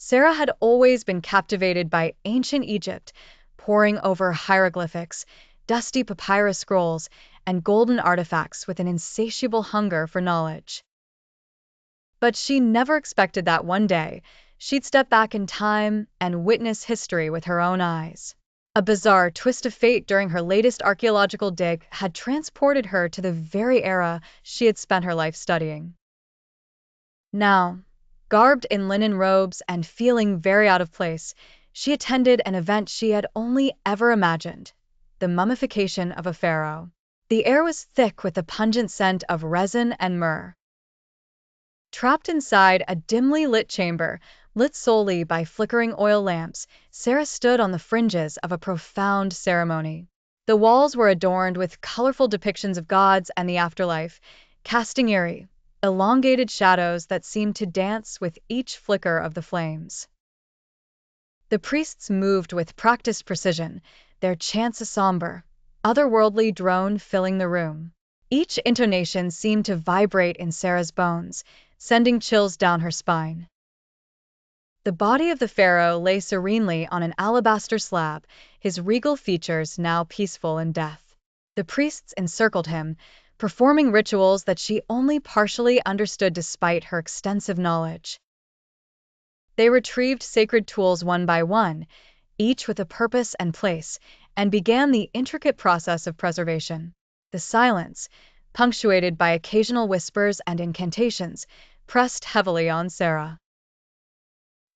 Sara had always been captivated by ancient Egypt, poring over hieroglyphics, dusty papyrus scrolls, and golden artifacts with an insatiable hunger for knowledge. But she never expected that one day she'd step back in time and witness history with her own eyes. A bizarre twist of fate during her latest archaeological dig had transported her to the very era she had spent her life studying. Now, garbed in linen robes and feeling very out of place, she attended an event she had only ever imagined: the mummification of a pharaoh. The air was thick with the pungent scent of resin and myrrh. Trapped inside a dimly lit chamber, lit solely by flickering oil lamps, Sara stood on the fringes of a profound ceremony. The walls were adorned with colorful depictions of gods and the afterlife, casting eerie, elongated shadows that seemed to dance with each flicker of the flames. The priests moved with practiced precision, their chants a somber, otherworldly drone filling the room. Each intonation seemed to vibrate in Sara's bones, sending chills down her spine. The body of the pharaoh lay serenely on an alabaster slab, his regal features now peaceful in death. The priests encircled him, performing rituals that she only partially understood despite her extensive knowledge. They retrieved sacred tools one by one, each with a purpose and place, and began the intricate process of preservation. The silence, punctuated by occasional whispers and incantations, pressed heavily on Sara.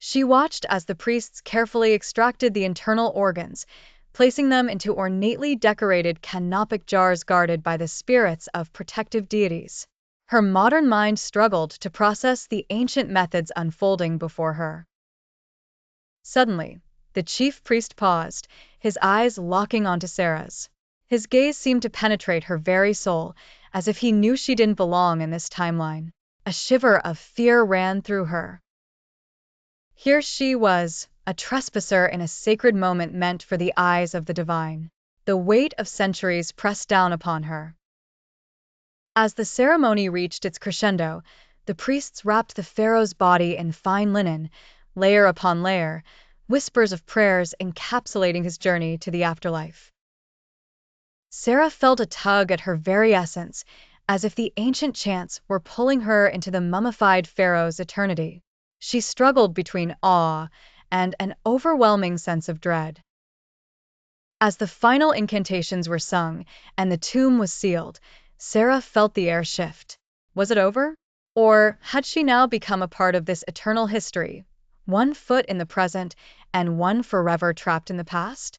She watched as the priests carefully extracted the internal organs, placing them into ornately decorated canopic jars guarded by the spirits of protective deities. Her modern mind struggled to process the ancient methods unfolding before her. Suddenly, the chief priest paused, his eyes locking onto Sara's. His gaze seemed to penetrate her very soul, as if he knew she didn't belong in this timeline. A shiver of fear ran through her. Here she was, a trespasser in a sacred moment meant for the eyes of the divine. The weight of centuries pressed down upon her. As the ceremony reached its crescendo, the priests wrapped the pharaoh's body in fine linen, layer upon layer, whispers of prayers encapsulating his journey to the afterlife. Sara felt a tug at her very essence, as if the ancient chants were pulling her into the mummified pharaoh's eternity. She struggled between awe and an overwhelming sense of dread. As the final incantations were sung and the tomb was sealed, Sara felt the air shift. Was it over? Or had she now become a part of this eternal history, one foot in the present and one forever trapped in the past?